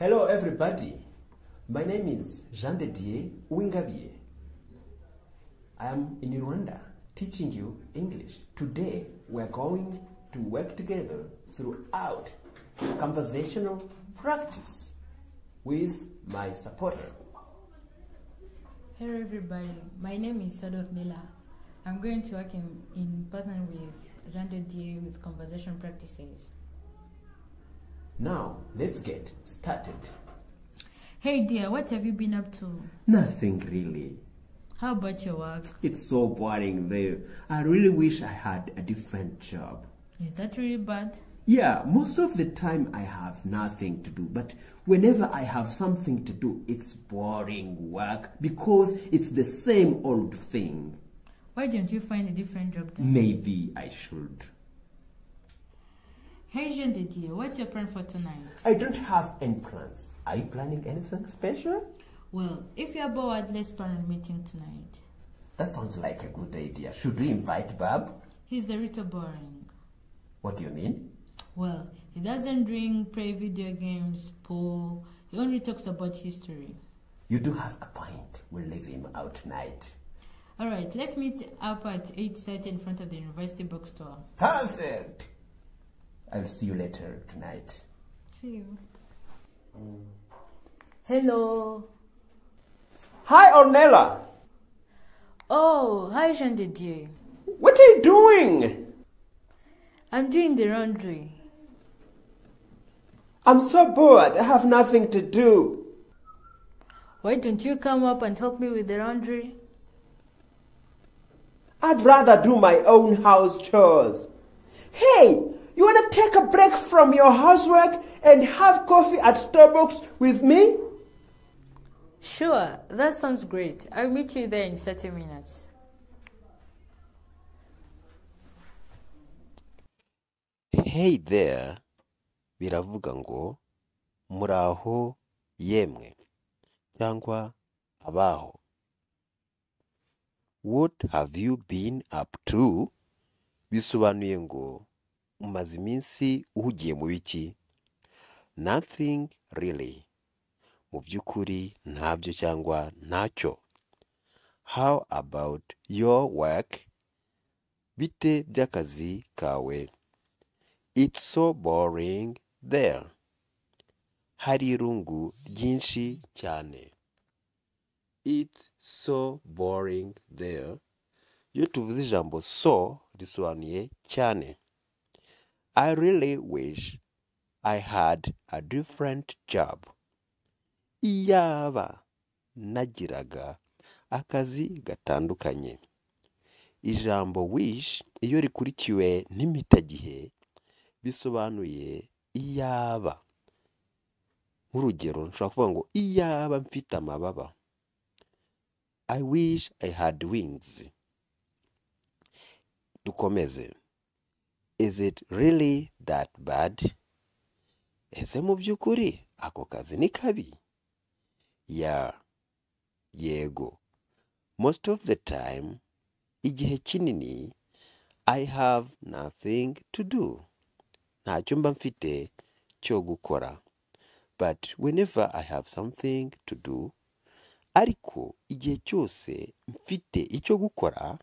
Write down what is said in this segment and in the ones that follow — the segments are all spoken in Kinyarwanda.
Hello everybody, my name is Jean de Dieu Uwingabie. I am in Rwanda teaching you English. Today we are going to work together throughout conversational practice with my supporter. Hello everybody, my name is Sadok Nila. I'm going to work in partner with Jean de Dieu with conversation practices. Now, let's get started. Hey dear, what have you been up to? Nothing really. How about your work? It's so boring there. I really wish I had a different job. Is that really bad? Yeah, most of the time I have nothing to do, but whenever I have something to do, it's boring work because it's the same old thing. Why don't you find a different job then? Maybe I should. Hey Jean de Dieu, what's your plan for tonight? I don't have any plans. Are you planning anything special? Well, if you're bored, let's plan a meeting tonight. That sounds like a good idea. Should we invite Bob? He's a little boring. What do you mean? Well, he doesn't drink, play video games, pool. He only talks about history. You do have a point. We'll leave him out tonight. Alright, let's meet up at 8:30 in front of the university bookstore. Perfect! I'll see you later tonight. See you. Hello. Hi, Ornella. Oh, hi Jean de Dieu. What are you doing? I'm doing the laundry. I'm so bored. I have nothing to do. Why don't you come up and help me with the laundry? I'd rather do my own house chores. Hey, you want to take a break from your housework and have coffee at Starbucks with me? Sure, that sounds great. I'll meet you there in 30 minutes. Hey there, biravuga ngo muraho yemwe cyangwa abaho. What have you been up to? Bisobanuye ngo umaze iminsi uhugiye mu biki? Nothing really. Mu by'ukuri ntabyo cyangwa ntacyo. How about your work? Bite by'akazi kawe? It's so boring there. Hari irungu ryinshi cyane. It's so boring there. Iyo tuvuze ijambo so risobanuye cyane. I really wish I had a different job. Iyaba nagiraga akazi gatandukanye. Ijambo wish iyo rikurikiwe n'impitagihe bisobanuye iyaba. Nk'urugero nshobora kuvuga ngo iyaba mfite amababa. I wish I had wings. Dukomeze. Is it really that bad? Ese mu by'ukuri ako kazi ni kabi? Yeah. Yego. Most of the time, igihe kinini, I have nothing to do. Ntacyo mba mfite cyo gukora. But whenever I have something to do, ariko igihe cyose mfite icyo gukora,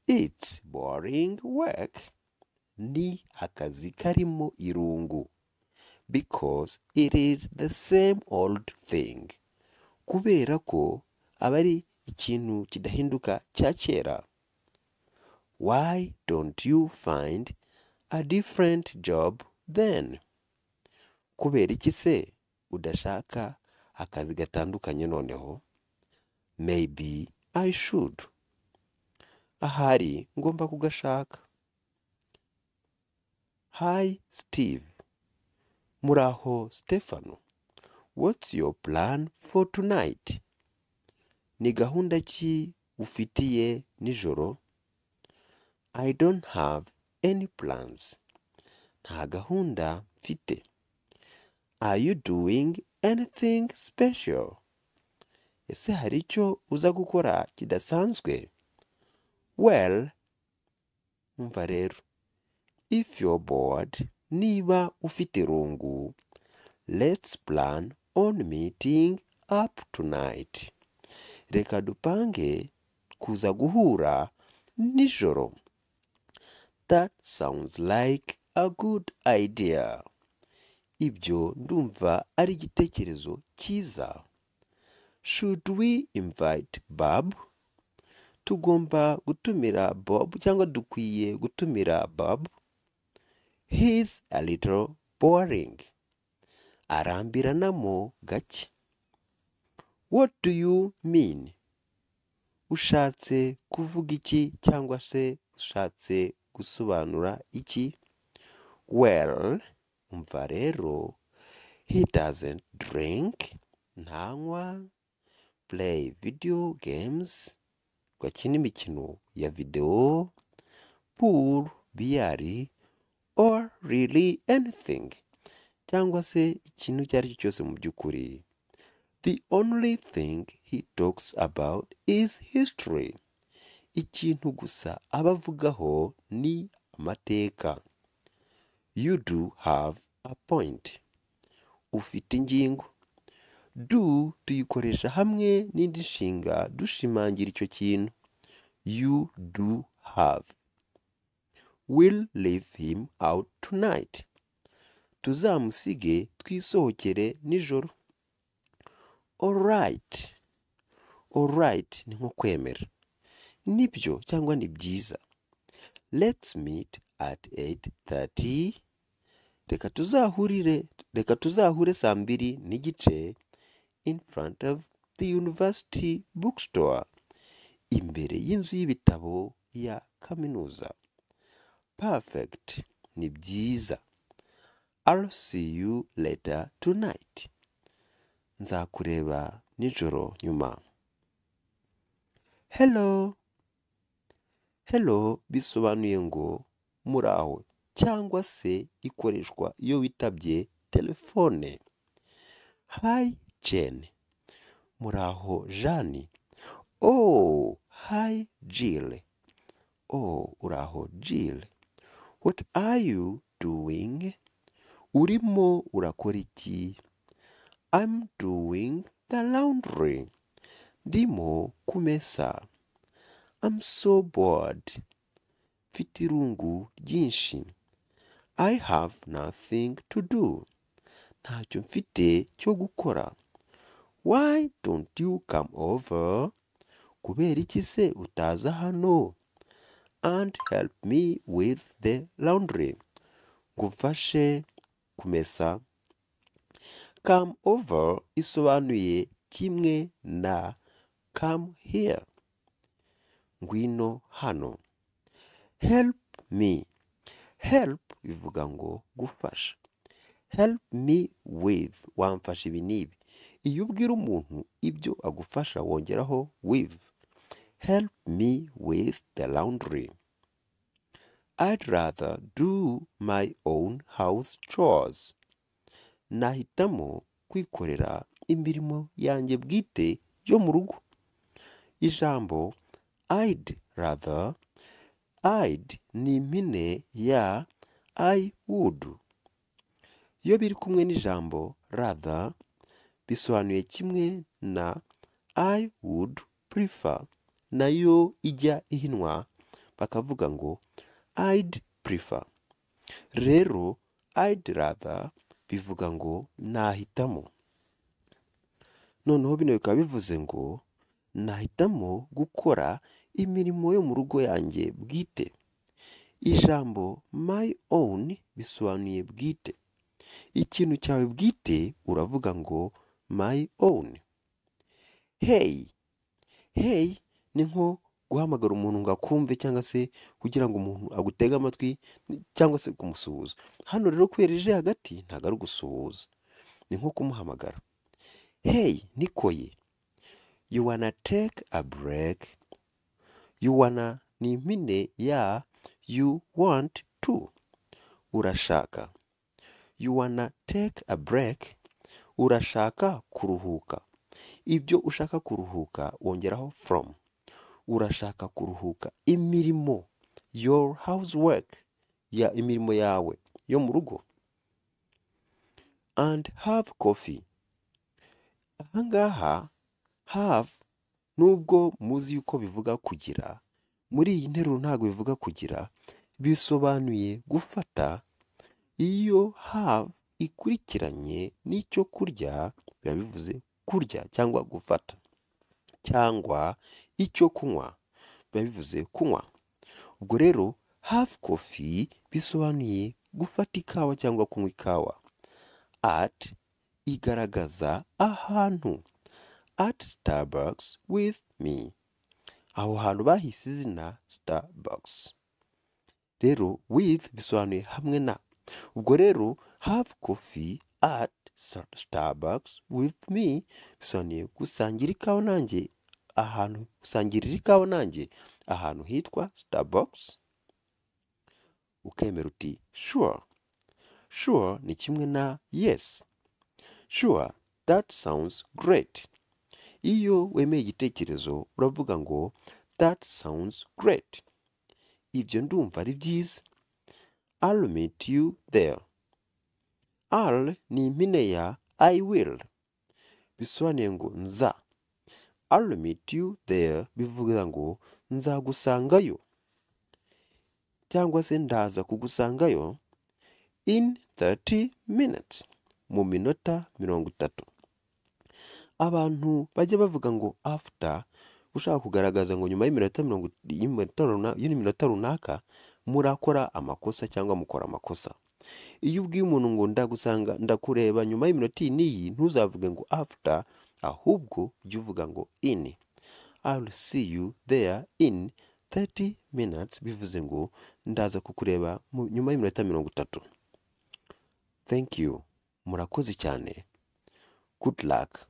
it's boring work. Ni akazi karimo irungu. Because it is the same old thing. Kubera ko aba ari ikintu kidahinduka cya kera. Why don't you find a different job then? Kubera iki se udashaka akazi gatandukanye noneho? Maybe I should. Ahari ngomba kugashaka. Hi Steve. Muraho Stefano. What's your plan for tonight? Ni gahunda ki ufitiye nijoro? I don't have any plans. Nta gahunda mfite. Are you doing anything special? Ese hari icyo uza gukora kidasanzwe? Well, umva rero. If you're bored, niba ufite irungu, Let's plan on meeting up tonight. Reka dupange kuza guhura nijoro. That sounds like a good idea. Ibyo ndumva ari igitekerezo cyiza. Should we invite Bob? Tugomba gutumira Bob cyangwa dukwiye gutumira Bob? He's a little boring. Arambiranamo gake. What do you mean? Ushatse kuvuga iki cyangwa se ushatse gusobanura iki? Well, umva rero, he doesn't drink, ntanywa, play video games, gakina imikino ya video, pool, biyari, or really anything, cyangwa se ikintu icyo ari cyo cyose mu by'ukuri. The only thing he talks about is history. Ikintu gusa abavugaho ni amateka. You do have a point. Ufite ingingo. Do tuyikoresha hamwe n'indi nshinga dushimangira icyo kintu. You do have. We'll leave him out tonight. Tuzamusige twisohokere nijoro. Alright. Alright ni nko kwemera. Nibyo cyangwa ni byiza. Let's meet at 8:30. Reka tuzahure saa 2:30 in front of the university bookstore. Imbere y'inzu y'ibitabo ya kaminuza. Perfect. Ni byiza. I'll see you later tonight. Nzakureba nijoro nyuma. Hello. Hello bisobanuye ngo muraho cyangwa se ikoreshwa iyo witabye telefone. Hi Jane. Muraho Jane. Oh, hi Jill. Oh, uraho Jill. What are you doing? Urimo urakora iki? I'm doing the laundry. Ndimo kumesa. I'm so bored. Mfite irungu ryinshi. I have nothing to do. Ntacyo mfite cyo gukora. Why don't you come over? Kubera iki se utaza hano? And help me with the laundry. Ngufashe kumesa. Come over isobanuye kimwe na come here. Ngwino hano. Help me. Help bivuga ngo gufasha. Help me with wamfasha ibi n'ibi. Iyo ubwira umuntu ibyo agufasha wongeraho with. Help me with the laundry. I'd rather do my own house chores. Nahitamo kwikorera imirimo yanjye bwite yo mu rugo. Ijambo I'd rather. I'd ni impine ya I would. Iyo biri kumwe n'ijambo rather bisobanuye kimwe na I would prefer. Nayo ijya ihinwa bakavuga ngo I'd prefer. Rero I'd rather bivuga ngo nahitamo. Noneho bino bikaba bivuze ngo nahitamo gukora imirimo yo mu rugo yanjye bwite. Ijambo my own bisobanuye bwite. Ikintu cyawe bwite uravuga ngo my own. Hey. Hey ni nko guhamagara umuntu ngo akumve cyangwa se kugira ngo umuntu agutege amatwi cyangwa se kumusuhuza. Hano rero kwereje hagati ntago ari gusuhuza. Ni nko kumuhamagara. Hey Nikoye. You wanna take a break? You wanna ni impine ya you want to. Urashaka. You wanna take a break? Urashaka kuruhuka. Ibyo ushaka kuruhuka wongeraho from. Urashaka kuruhuka imirimo. Your housework. Ya imirimo yawe yo mu rugo. and have coffee. Ahangaha have nubwo muzi yuko bivuga kugira, muri iyi nteruro ntabwo bivuga kugira, bisobanuye gufata. Iyo have ikurikiranye n'icyo kurya biba bivuze kurya cyangwa gufata, cyangwa icyo kunywa biba bivuze kunywa. Ubwo rero have coffee bisobanuye gufata ikawa cyangwa kunywa ikawa. At igaragaza ahantu. At Starbucks with me. Aho hantu bahise izina Starbucks. Rero with bisobanuye hamwe na. Ubwo rero have coffee at Starbucks with me bisobanuye gusangira ikawa nanjye ahantu, gusangirira ikawa nanjye ahantu hitwa Starbucks. Ukemera uti sure. Sure ni kimwe na yes. Sure, that sounds great. Iyo wemeye igitekerezo uravuga ngo that sounds great. Ibyo ndumva ari byiza. I'll meet you there. I'll ni impine ya I will. Bisobanuye ngo nza. I'll meet you there bivuga ngo nzagusangayo, cyangwa se ndaza kugusangayo in 30 minutes. Mu minota 30. Abantu bajya bavuga ngo after ushaka kugaragaza ngo nyuma y'iminota runaka murakora amakosa cyangwa mukora amakosa. Iyo ubwiye umuntu ngo ndagusanga ndakureba nyuma y'iminota iyi ntuzavuge ngo after, ahubwo ujye uvuga ngo in. I'll see you there in 30 minutes bivuze ngo ndaza kukureba nyuma y'iminota 30. Thank you. Murakoze cyane. Good luck.